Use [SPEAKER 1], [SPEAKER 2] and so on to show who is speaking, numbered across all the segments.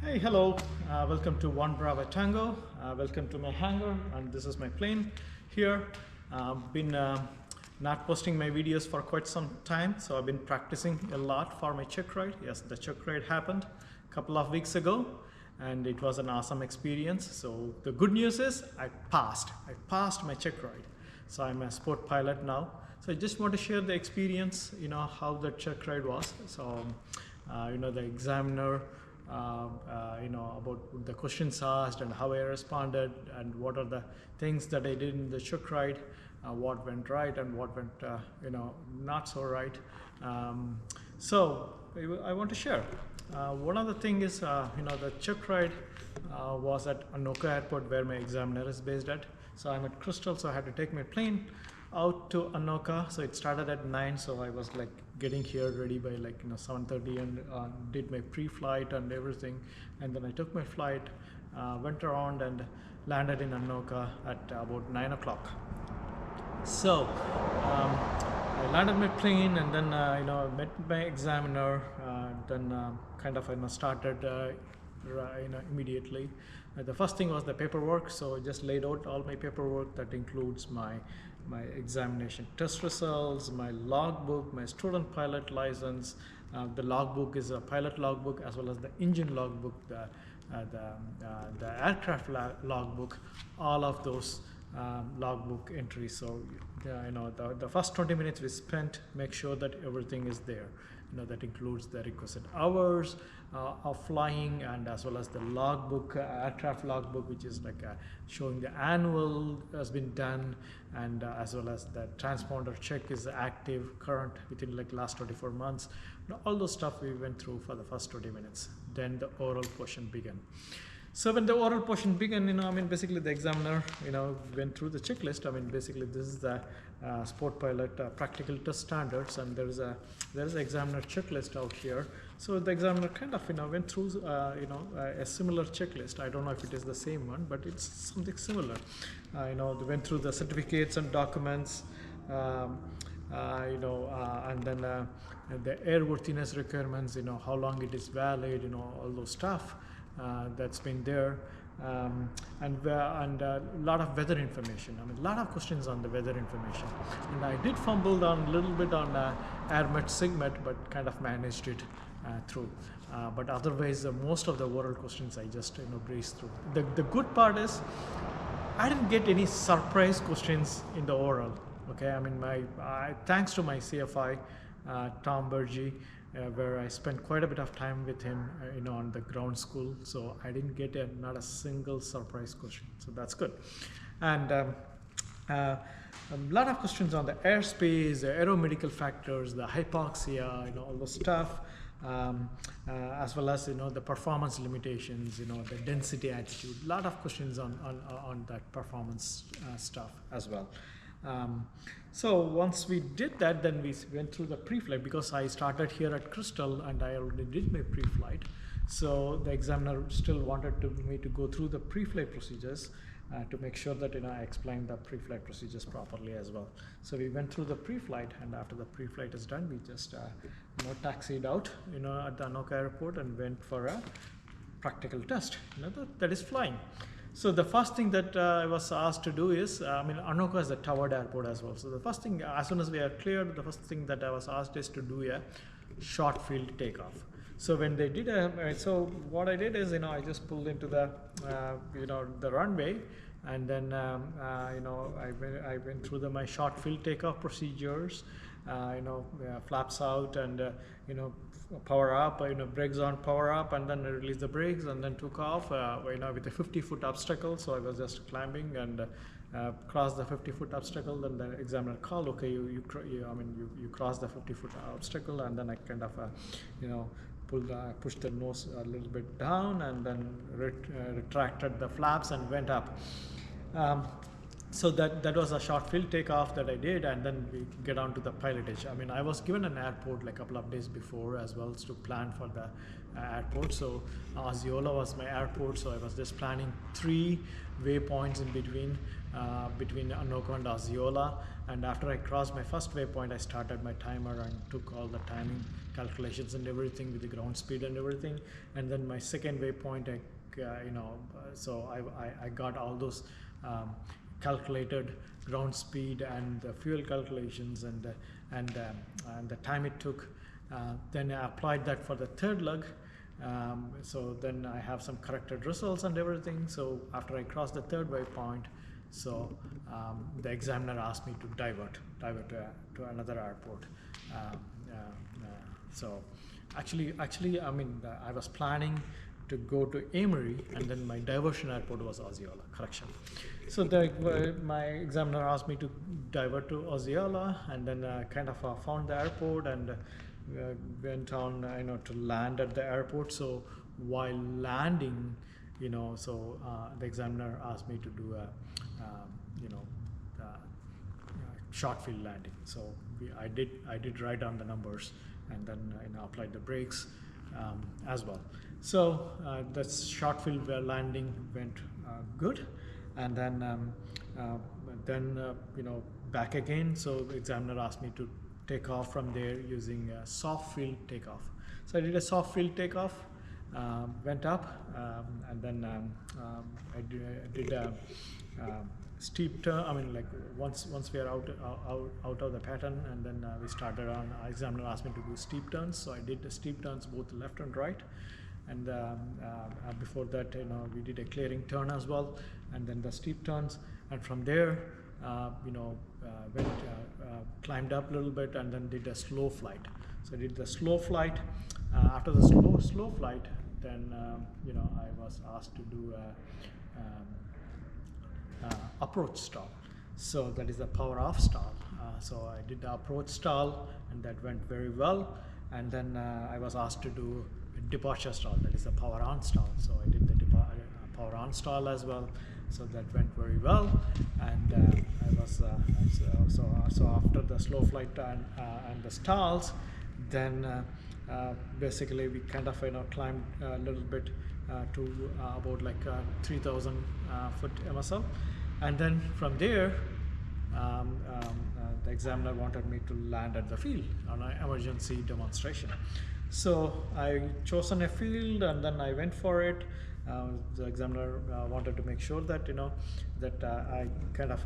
[SPEAKER 1] Hey, hello. Welcome to One Bravo Tango. Welcome to my hangar, and this is my plane here. Been not posting my videos for quite some time, so I've been practicing a lot for my check ride. Yes, the check ride happened a couple of weeks ago, and it was an awesome experience. So the good news is I passed. I passed my check ride. So I'm a sport pilot now. So I just want to share the experience, how the check ride was. So, the examiner, about the questions asked and how I responded and what are the things that I did in the check ride, what went right and what went, not so right. So I want to share. One of the things is, the check ride was at Anoka Airport where my examiner is based at. So I'm at Crystal, so I had to take my plane out to Anoka. So it started at 9, so I was like getting here ready by 7:30 and did my pre-flight and everything, and then I took my flight, went around and landed in Anoka at about 9 o'clock. So I landed my plane and then met my examiner, then started immediately. The first thing was the paperwork, so I just laid out all my paperwork. That includes my examination test results, my logbook, my student pilot license. The logbook is a pilot logbook as well as the engine logbook, the aircraft logbook, all of those logbook entries. So the first 20 minutes we spent make sure that everything is there. That includes the requisite hours of flying, and as well as the logbook, aircraft logbook, which is showing the annual has been done, and as well as the transponder check is active, current within last 24 months. All those stuff we went through for the first 20 minutes. Then the oral portion began. So when the oral portion began, basically the examiner, went through the checklist. Basically this is the sport pilot practical test standards, and there is an examiner checklist out here. So the examiner went through a similar checklist. I don't know if it is the same one, but it's something similar. They went through the certificates and documents, and then the airworthiness requirements, how long it is valid, all those stuff. That's been there, and a lot of weather information. A lot of questions on the weather information, and I did fumble on a little bit on AirMet SIGMET, but kind of managed it through. But otherwise, most of the oral questions I just breezed through. The good part is I didn't get any surprise questions in the oral. Okay, thanks to my CFI, Tom Bergy, where I spent quite a bit of time with him, on the ground school. So I didn't get not a single surprise question. So that's good. And a lot of questions on the airspace, the aeromedical factors, the hypoxia, all the stuff, as well as the performance limitations, the density attitude. A lot of questions on that performance stuff as well. So once we did that, then we went through the pre-flight, because I started here at Crystal and I already did my pre-flight. So the examiner still wanted me to go through the pre-flight procedures to make sure that I explained the pre-flight procedures properly as well. So we went through the pre-flight, and after the pre-flight is done, we just taxied out at the Anoka Airport and went for a practical test, that is flying. So the first thing that I was asked to do is, Anoka is a towered airport as well. So the first thing, as soon as we are cleared, the first thing that I was asked is to do a short field takeoff. So when they did so what I did is, I just pulled into the, the runway, and then, I went through my short field takeoff procedures, flaps out and, power up, brakes on, power up, and then I released the brakes and then took off, with a 50-foot obstacle. So I was just climbing and crossed the 50-foot obstacle. Then the examiner called, okay, you crossed the 50-foot obstacle, and then I kind of, pushed the nose a little bit down, and then retracted the flaps and went up. So that was a short field takeoff that I did, and then we get on to the pilotage. I was given an airport a couple of days before as well to plan for the airport. So Osceola was my airport, so I was just planning 3 waypoints in between Anoka and Osceola. And after I crossed my first waypoint, I started my timer and took all the timing calculations and everything with the ground speed and everything. And then my second waypoint, so I got all those calculated ground speed and the fuel calculations and the time it took. Then I applied that for the third lug. So then I have some corrected results and everything. So after I crossed the third waypoint, so the examiner asked me to divert to another airport. So actually, I mean, I was planning to go to Amory, and then my diversion airport was Osceola. Correction. So my examiner asked me to divert to Osceola, and then kind of found the airport and went on, to land at the airport. So while landing, so the examiner asked me to do a, short field landing. So I did write down the numbers and then applied the brakes as well. So the short field landing went good, and then back again. So the examiner asked me to take off from there using a soft field takeoff. So I did a soft field takeoff, went up, and then I did a steep turn. I mean, like once we are out of the pattern, and then we started on. Examiner asked me to do steep turns, so I did the steep turns both left and right. And before that, we did a clearing turn as well, and then the steep turns. And from there, climbed up a little bit, and then did a slow flight. So I did the slow flight. After the slow flight, then I was asked to do approach stall. So that is the power off stall. So I did the approach stall, and that went very well. And then I was asked to do a departure stall, that is the power on stall. So I did the power on stall as well. So that went very well. And I was so after the slow flight and the stalls, then basically we kind of climbed a little bit to about like 3,000 foot MSL. And then from there, the examiner wanted me to land at the field on an emergency demonstration. So I chosen a field, and then I went for it. The examiner wanted to make sure that that I kind of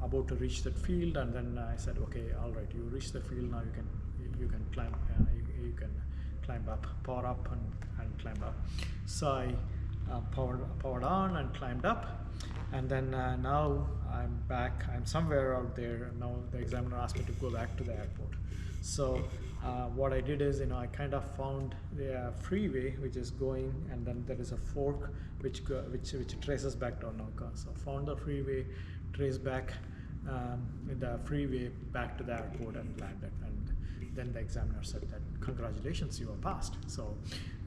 [SPEAKER 1] about to reach that field, and then I said, okay, all right, you reach the field, now you can climb, you can climb up, power up and climb up. So I powered on and climbed up, and then now I'm back. I'm somewhere out there now. The examiner asked me to go back to the airport. So what I did is, I kind of found the freeway which is going, and then there is a fork which traces back to Anoka. So found the freeway, traced back the freeway back to the airport and landed. And then the examiner said that congratulations, you are passed. So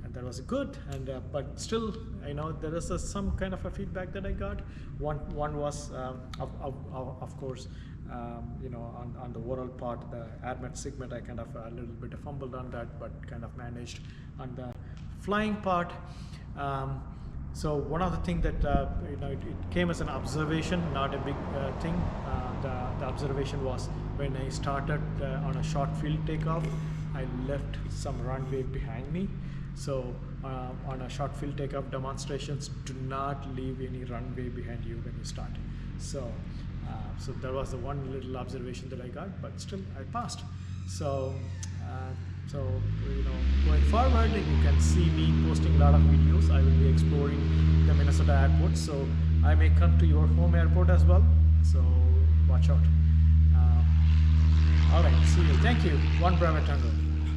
[SPEAKER 1] and that was good. And but still, there is some kind of a feedback that I got. One was of course. On the oral part, the AirMet segment, I kind of a little bit fumbled on that, but kind of managed. On the flying part, so one of the things that it came as an observation, not a big thing. The observation was when I started on a short field takeoff, I left some runway behind me. So on a short field takeoff demonstrations, do not leave any runway behind you when you start. So that was the one little observation that I got, but still I passed. So going forward, you can see me posting a lot of videos. I will be exploring the Minnesota airports, so I may come to your home airport as well. So watch out. All right, see you. Thank you. One Bravo Tango.